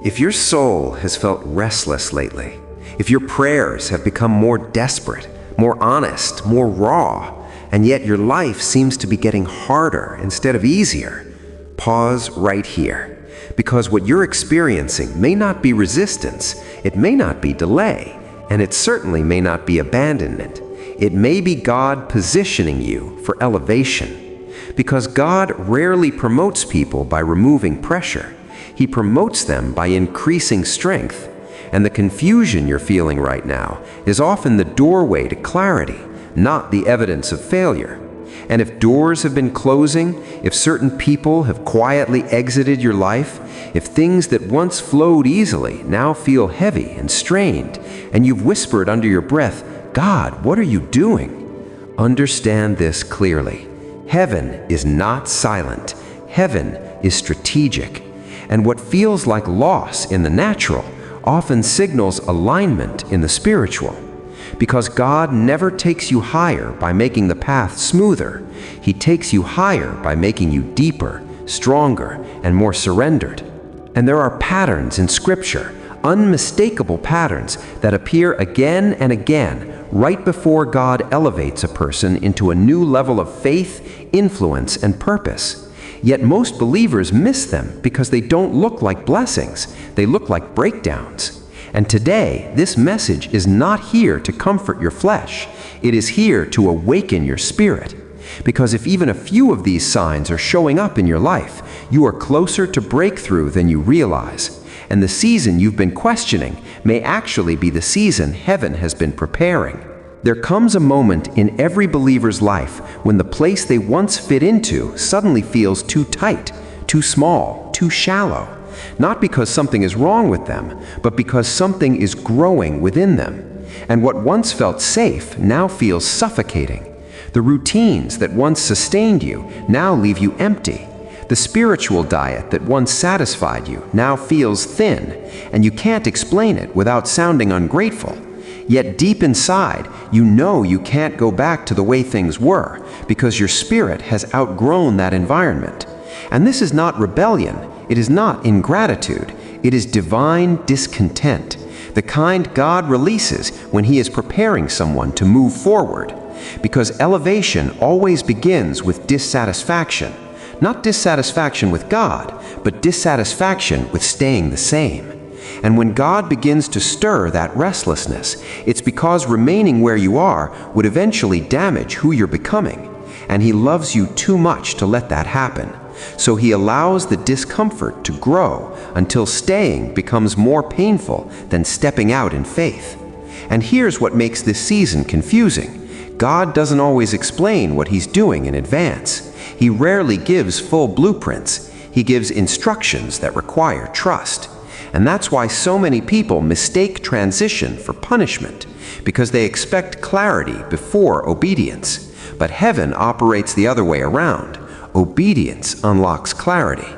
If your soul has felt restless lately, if your prayers have become more desperate, more honest, more raw, and yet your life seems to be getting harder instead of easier, pause right here. Because what you're experiencing may not be resistance, it may not be delay, and it certainly may not be abandonment. It may be God positioning you for elevation. Because God rarely promotes people by removing pressure. He promotes them by increasing strength. And the confusion you're feeling right now is often the doorway to clarity, not the evidence of failure. And if doors have been closing, if certain people have quietly exited your life, if things that once flowed easily now feel heavy and strained, and you've whispered under your breath, "God, what are you doing?" Understand this clearly. Heaven is not silent. Heaven is strategic. And what feels like loss in the natural often signals alignment in the spiritual. Because God never takes you higher by making the path smoother. He takes you higher by making you deeper, stronger, and more surrendered. And there are patterns in Scripture, unmistakable patterns that appear again and again right before God elevates a person into a new level of faith, influence, and purpose. Yet most believers miss them because they don't look like blessings, they look like breakdowns. And today, this message is not here to comfort your flesh, it is here to awaken your spirit. Because if even a few of these signs are showing up in your life, you are closer to breakthrough than you realize. And the season you've been questioning may actually be the season heaven has been preparing. There comes a moment in every believer's life when the place they once fit into suddenly feels too tight, too small, too shallow. Not because something is wrong with them, but because something is growing within them. And what once felt safe now feels suffocating. The routines that once sustained you now leave you empty. The spiritual diet that once satisfied you now feels thin, and you can't explain it without sounding ungrateful. Yet deep inside, you know you can't go back to the way things were because your spirit has outgrown that environment. And this is not rebellion, it is not ingratitude, it is divine discontent, the kind God releases when He is preparing someone to move forward. Because elevation always begins with dissatisfaction. Not dissatisfaction with God, but dissatisfaction with staying the same. And when God begins to stir that restlessness, it's because remaining where you are would eventually damage who you're becoming. And He loves you too much to let that happen. So He allows the discomfort to grow until staying becomes more painful than stepping out in faith. And here's what makes this season confusing. God doesn't always explain what He's doing in advance. He rarely gives full blueprints. He gives instructions that require trust. And that's why so many people mistake transition for punishment, because they expect clarity before obedience. But heaven operates the other way around. Obedience unlocks clarity.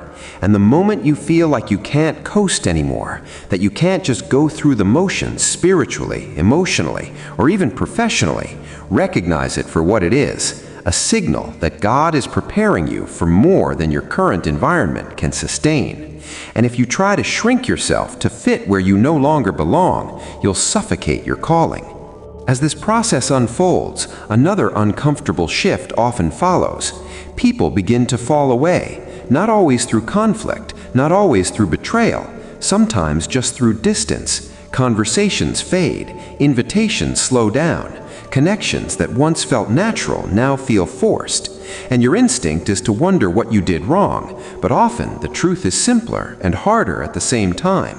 And the moment you feel like you can't coast anymore, that you can't just go through the motions spiritually, emotionally, or even professionally, recognize it for what it is, a signal that God is preparing you for more than your current environment can sustain. And if you try to shrink yourself to fit where you no longer belong, you'll suffocate your calling. As this process unfolds, another uncomfortable shift often follows. People begin to fall away, not always through conflict, not always through betrayal, sometimes just through distance. Conversations fade, invitations slow down, connections that once felt natural now feel forced. And your instinct is to wonder what you did wrong, but often the truth is simpler and harder at the same time.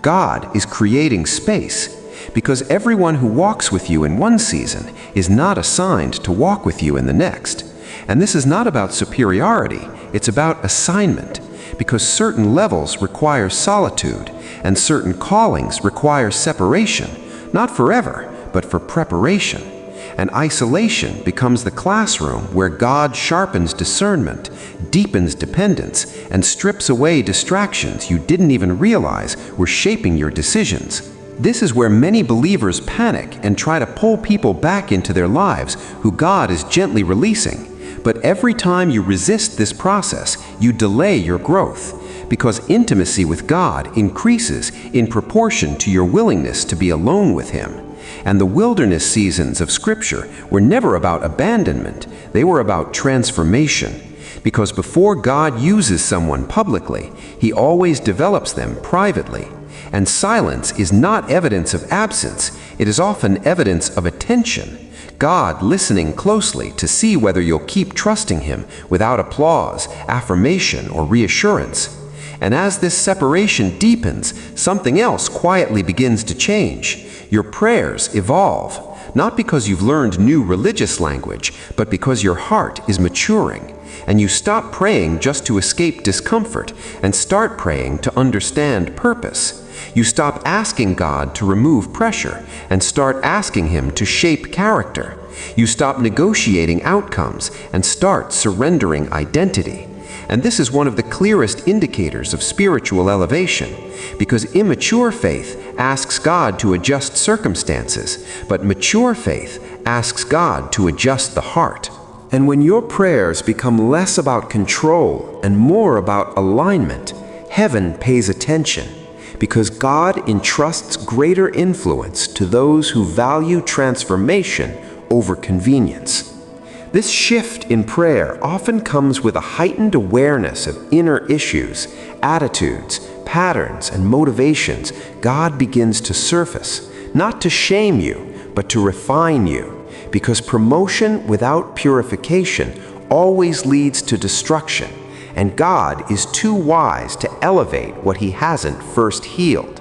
God is creating space, because everyone who walks with you in one season is not assigned to walk with you in the next. And this is not about superiority, it's about assignment, because certain levels require solitude, and certain callings require separation, not forever, but for preparation. And isolation becomes the classroom where God sharpens discernment, deepens dependence, and strips away distractions you didn't even realize were shaping your decisions. This is where many believers panic and try to pull people back into their lives who God is gently releasing. But every time you resist this process, you delay your growth, because intimacy with God increases in proportion to your willingness to be alone with Him. And the wilderness seasons of Scripture were never about abandonment, they were about transformation. Because before God uses someone publicly, He always develops them privately. And silence is not evidence of absence, it is often evidence of attention. God listening closely to see whether you'll keep trusting Him without applause, affirmation, or reassurance. And as this separation deepens, something else quietly begins to change. Your prayers evolve, not because you've learned new religious language, but because your heart is maturing. And you stop praying just to escape discomfort and start praying to understand purpose. You stop asking God to remove pressure and start asking Him to shape character. You stop negotiating outcomes and start surrendering identity. And this is one of the clearest indicators of spiritual elevation, because immature faith asks God to adjust circumstances, but mature faith asks God to adjust the heart. And when your prayers become less about control and more about alignment, heaven pays attention, because God entrusts greater influence to those who value transformation over convenience. This shift in prayer often comes with a heightened awareness of inner issues, attitudes, patterns, and motivations. God begins to surface, not to shame you, but to refine you. Because promotion without purification always leads to destruction, and God is too wise to elevate what He hasn't first healed.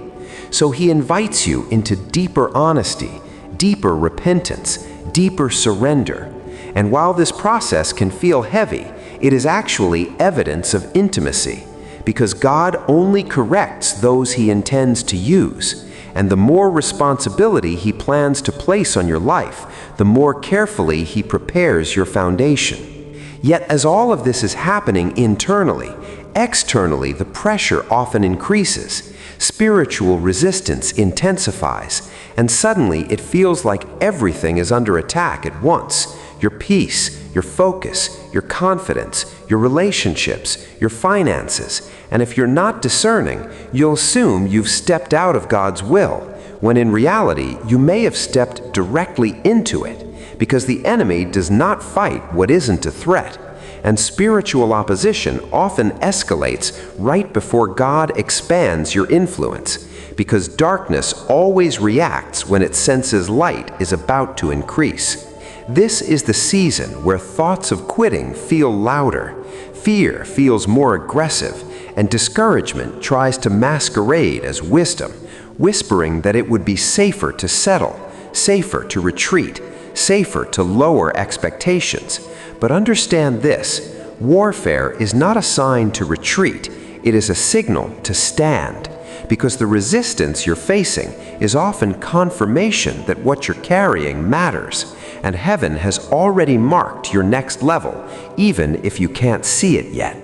So He invites you into deeper honesty, deeper repentance, deeper surrender. And while this process can feel heavy, it is actually evidence of intimacy, because God only corrects those He intends to use. And the more responsibility He plans to place on your life, the more carefully He prepares your foundation. Yet as all of this is happening internally, externally the pressure often increases. Spiritual resistance intensifies, and suddenly it feels like everything is under attack at once. Your peace, your focus, your confidence, your relationships, your finances. And if you're not discerning, you'll assume you've stepped out of God's will, when in reality you may have stepped directly into it, because the enemy does not fight what isn't a threat. And spiritual opposition often escalates right before God expands your influence, because darkness always reacts when it senses light is about to increase. This is the season where thoughts of quitting feel louder, fear feels more aggressive, and discouragement tries to masquerade as wisdom, whispering that it would be safer to settle, safer to retreat, safer to lower expectations. But understand this: warfare is not a sign to retreat, it is a signal to stand, because the resistance you're facing is often confirmation that what you're carrying matters, and heaven has already marked your next level, even if you can't see it yet.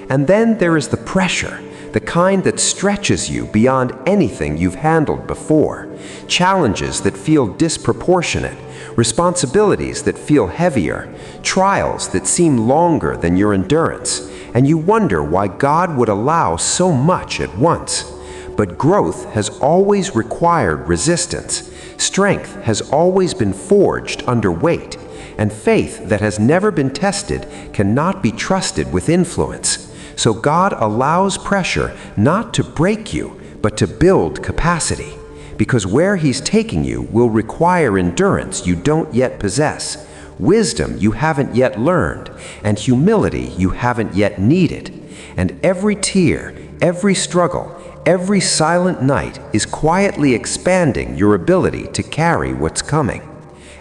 And then there is the pressure, the kind that stretches you beyond anything you've handled before, challenges that feel disproportionate, responsibilities that feel heavier, trials that seem longer than your endurance, and you wonder why God would allow so much at once. But growth has always required resistance. Strength has always been forged under weight, and faith that has never been tested cannot be trusted with influence. So God allows pressure not to break you, but to build capacity, because where He's taking you will require endurance you don't yet possess, wisdom you haven't yet learned, and humility you haven't yet needed. And every tear, every struggle, every silent night is quietly expanding your ability to carry what's coming.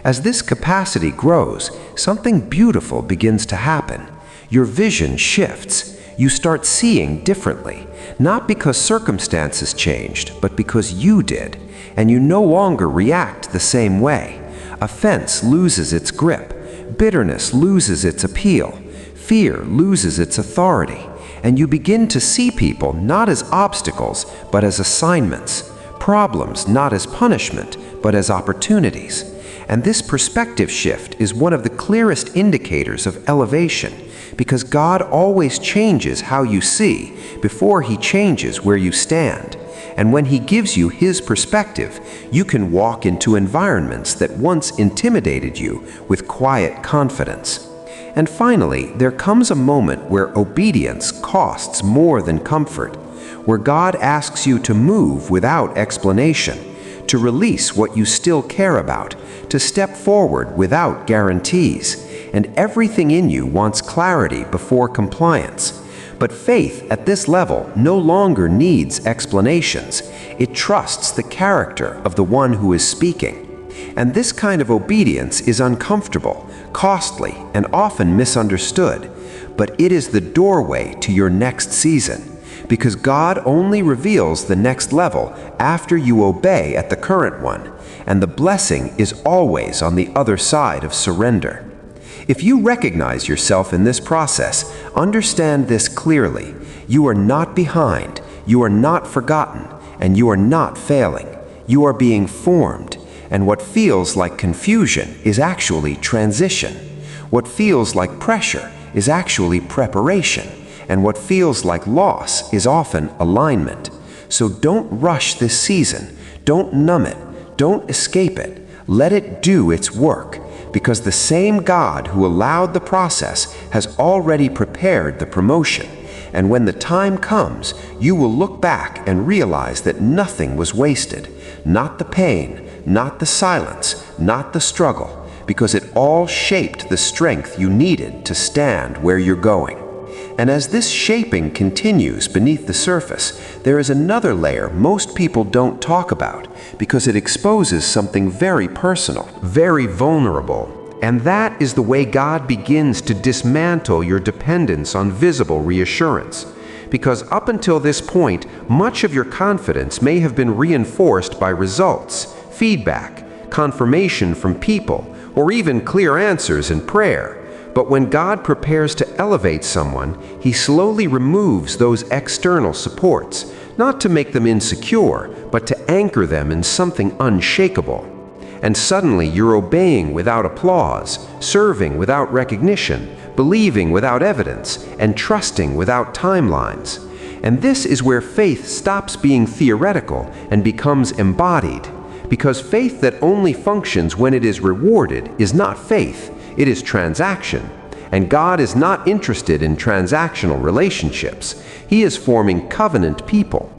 As this capacity grows, something beautiful begins to happen. Your vision shifts. You start seeing differently, not because circumstances changed, but because you did, and you no longer react the same way. Offense loses its grip, bitterness loses its appeal, fear loses its authority, and you begin to see people not as obstacles, but as assignments, problems not as punishment, but as opportunities. And this perspective shift is one of the clearest indicators of elevation, because God always changes how you see before He changes where you stand. And when He gives you His perspective, you can walk into environments that once intimidated you with quiet confidence. And finally, there comes a moment where obedience costs more than comfort, where God asks you to move without explanation, to release what you still care about, to step forward without guarantees. And everything in you wants clarity before compliance. But faith at this level no longer needs explanations. It trusts the character of the one who is speaking. And this kind of obedience is uncomfortable, costly, and often misunderstood. But it is the doorway to your next season, because God only reveals the next level after you obey at the current one, and the blessing is always on the other side of surrender. If you recognize yourself in this process, understand this clearly. You are not behind, you are not forgotten, and you are not failing. You are being formed, and what feels like confusion is actually transition. What feels like pressure is actually preparation, and what feels like loss is often alignment. So don't rush this season. Don't numb it. Don't escape it. Let it do its work, because the same God who allowed the process has already prepared the promotion. And when the time comes, you will look back and realize that nothing was wasted. Not the pain, not the silence, not the struggle, because it all shaped the strength you needed to stand where you're going. And as this shaping continues beneath the surface, there is another layer most people don't talk about, because it exposes something very personal, very vulnerable. And that is the way God begins to dismantle your dependence on visible reassurance. Because up until this point, much of your confidence may have been reinforced by results, feedback, confirmation from people, or even clear answers in prayer. But when God prepares to elevate someone, He slowly removes those external supports, not to make them insecure, but to anchor them in something unshakable. And suddenly you're obeying without applause, serving without recognition, believing without evidence, and trusting without timelines. And this is where faith stops being theoretical and becomes embodied. Because faith that only functions when it is rewarded is not faith. It is transaction, and God is not interested in transactional relationships. He is forming covenant people.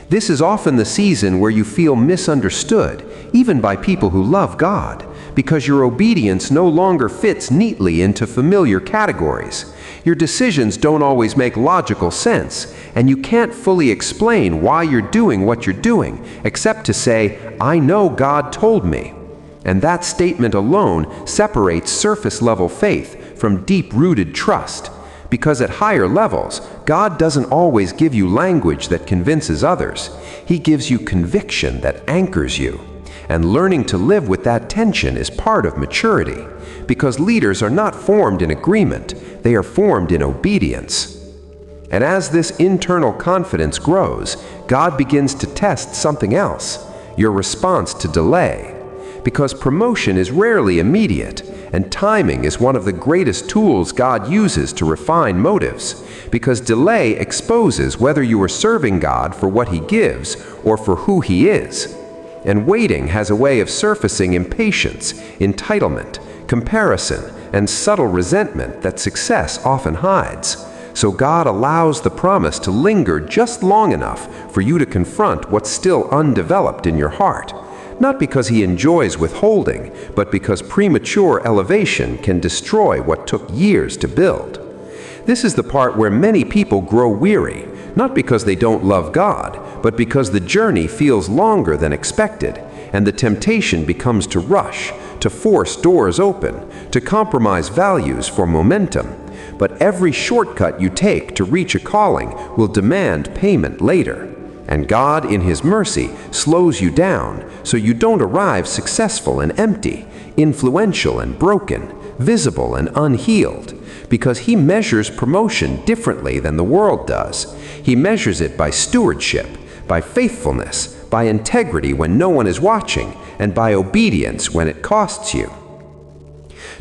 This is often the season where you feel misunderstood, even by people who love God, because your obedience no longer fits neatly into familiar categories. Your decisions don't always make logical sense, and you can't fully explain why you're doing what you're doing, except to say, "I know God told me." And that statement alone separates surface-level faith from deep-rooted trust. Because at higher levels, God doesn't always give you language that convinces others. He gives you conviction that anchors you. And learning to live with that tension is part of maturity. Because leaders are not formed in agreement, they are formed in obedience. And as this internal confidence grows, God begins to test something else: your response to delay. Because promotion is rarely immediate, and timing is one of the greatest tools God uses to refine motives. Because delay exposes whether you are serving God for what He gives or for who He is. And waiting has a way of surfacing impatience, entitlement, comparison, and subtle resentment that success often hides. So God allows the promise to linger just long enough for you to confront what's still undeveloped in your heart. Not because He enjoys withholding, but because premature elevation can destroy what took years to build. This is the part where many people grow weary, not because they don't love God, but because the journey feels longer than expected, and the temptation becomes to rush, to force doors open, to compromise values for momentum. But every shortcut you take to reach a calling will demand payment later. And God, in His mercy, slows you down so you don't arrive successful and empty, influential and broken, visible and unhealed, because He measures promotion differently than the world does. He measures it by stewardship, by faithfulness, by integrity when no one is watching, and by obedience when it costs you.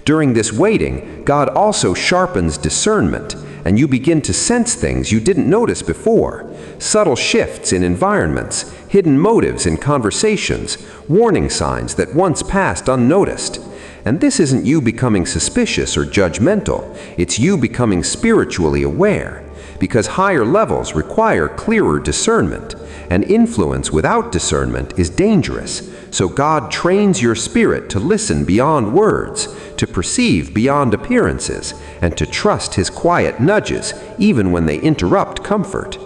During this waiting, God also sharpens discernment, and you begin to sense things you didn't notice before. Subtle shifts in environments, hidden motives in conversations, warning signs that once passed unnoticed. And this isn't you becoming suspicious or judgmental, it's you becoming spiritually aware, because higher levels require clearer discernment, and influence without discernment is dangerous. So God trains your spirit to listen beyond words, to perceive beyond appearances, and to trust His quiet nudges even when they interrupt comfort.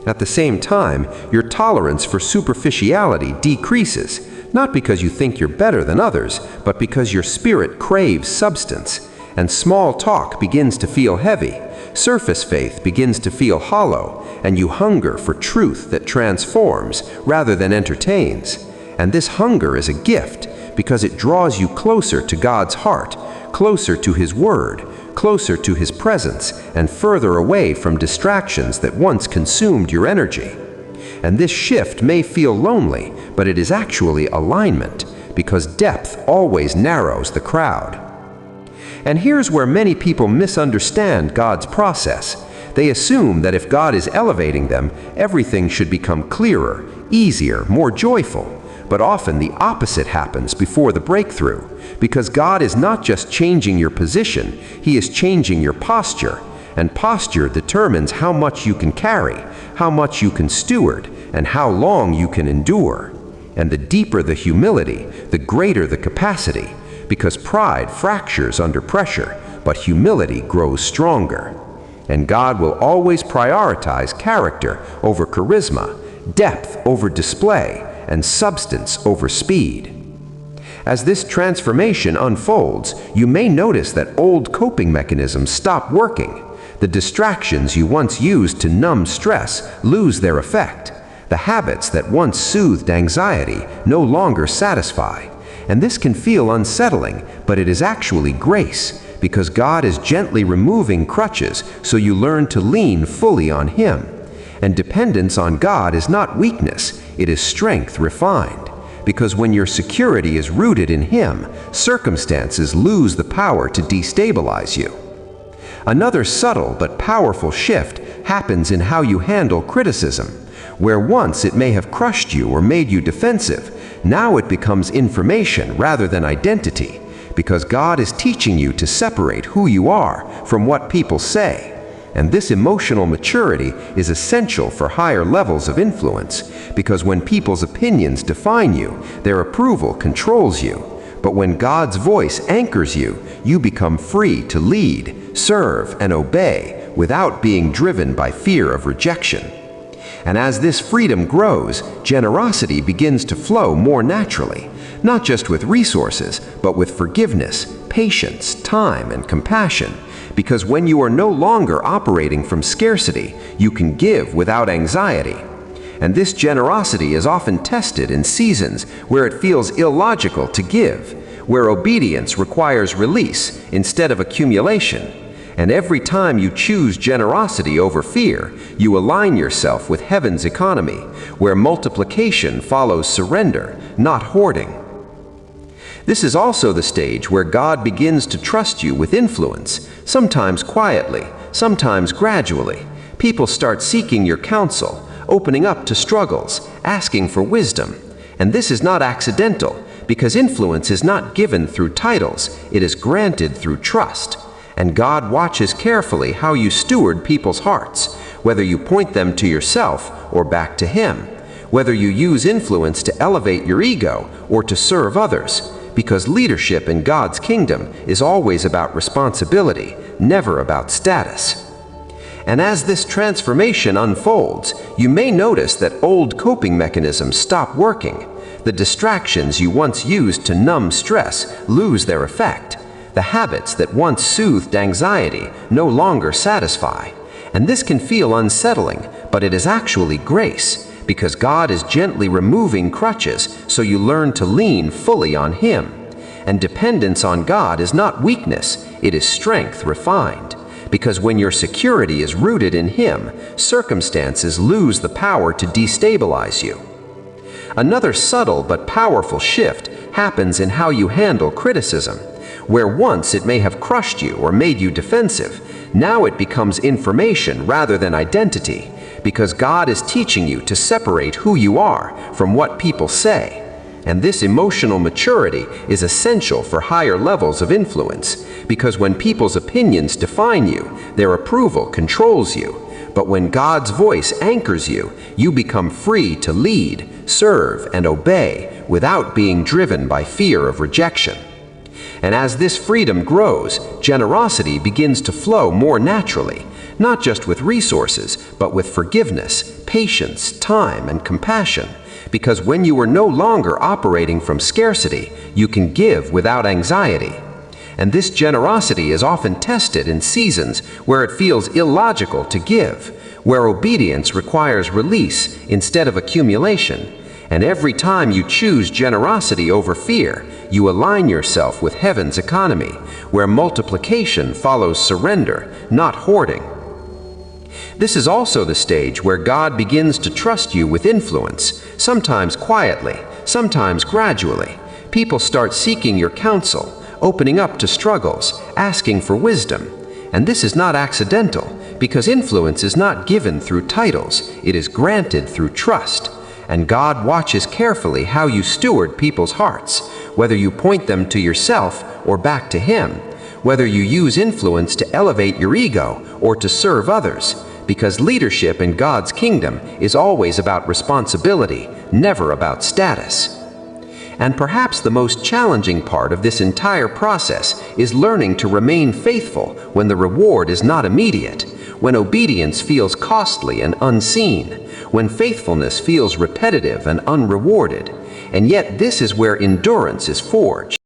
At the same time, your tolerance for superficiality decreases, not because you think you're better than others, but because your spirit craves substance, and small talk begins to feel heavy, surface faith begins to feel hollow, and you hunger for truth that transforms rather than entertains. And this hunger is a gift because it draws you closer to God's heart, closer to His Word, closer to His presence, and further away from distractions that once consumed your energy. And this shift may feel lonely, but it is actually alignment, because depth always narrows the crowd. And here's where many people misunderstand God's process. They assume that if God is elevating them, everything should become clearer, easier, more joyful. But often the opposite happens before the breakthrough, because God is not just changing your position, He is changing your posture. And posture determines how much you can carry, how much you can steward, and how long you can endure. And the deeper the humility, the greater the capacity, because pride fractures under pressure, but humility grows stronger. And God will always prioritize character over charisma, depth over display, and substance over speed. As this transformation unfolds, you may notice that old coping mechanisms stop working. The distractions you once used to numb stress lose their effect. The habits that once soothed anxiety no longer satisfy. And this can feel unsettling, but it is actually grace, because God is gently removing crutches so you learn to lean fully on Him. And dependence on God is not weakness, it is strength refined. Because when your security is rooted in Him, circumstances lose the power to destabilize you. Another subtle but powerful shift happens in how you handle criticism. Where once it may have crushed you or made you defensive, now it becomes information rather than identity, because God is teaching you to separate who you are from what people say. And this emotional maturity is essential for higher levels of influence, because when people's opinions define you, their approval controls you. But when God's voice anchors you, you become free to lead, serve, and obey without being driven by fear of rejection. And as this freedom grows, generosity begins to flow more naturally, not just with resources, but with forgiveness, patience, time, and compassion. Because when you are no longer operating from scarcity, you can give without anxiety. And this generosity is often tested in seasons where it feels illogical to give, where obedience requires release instead of accumulation. And every time you choose generosity over fear, you align yourself with heaven's economy, where multiplication follows surrender, not hoarding. This is also the stage where God begins to trust you with influence, sometimes quietly, sometimes gradually. People start seeking your counsel, opening up to struggles, asking for wisdom. And this is not accidental, because influence is not given through titles, it is granted through trust. And God watches carefully how you steward people's hearts, whether you point them to yourself or back to Him, whether you use influence to elevate your ego or to serve others, because leadership in God's kingdom is always about responsibility, never about status. And as this transformation unfolds, you may notice that old coping mechanisms stop working. The distractions you once used to numb stress lose their effect. The habits that once soothed anxiety no longer satisfy. And this can feel unsettling, but it is actually grace, because God is gently removing crutches so you learn to lean fully on Him. And dependence on God is not weakness, it is strength refined. Because when your security is rooted in Him, circumstances lose the power to destabilize you. Another subtle but powerful shift happens in how you handle criticism. Where once it may have crushed you or made you defensive, now it becomes information rather than identity, because God is teaching you to separate who you are from what people say. And this emotional maturity is essential for higher levels of influence, because when people's opinions define you, their approval controls you. But when God's voice anchors you, you become free to lead, serve, and obey without being driven by fear of rejection. And as this freedom grows, generosity begins to flow more naturally, not just with resources, but with forgiveness, patience, time, and compassion. Because when you are no longer operating from scarcity, you can give without anxiety. And this generosity is often tested in seasons where it feels illogical to give, where obedience requires release instead of accumulation. And every time you choose generosity over fear, you align yourself with heaven's economy, where multiplication follows surrender, not hoarding. This is also the stage where God begins to trust you with influence, sometimes quietly, sometimes gradually. People start seeking your counsel, opening up to struggles, asking for wisdom. And this is not accidental, because influence is not given through titles, it is granted through trust. And God watches carefully how you steward people's hearts, whether you point them to yourself or back to Him, whether you use influence to elevate your ego or to serve others, because leadership in God's kingdom is always about responsibility, never about status. And perhaps the most challenging part of this entire process is learning to remain faithful when the reward is not immediate, when obedience feels costly and unseen, when faithfulness feels repetitive and unrewarded. And yet this is where endurance is forged.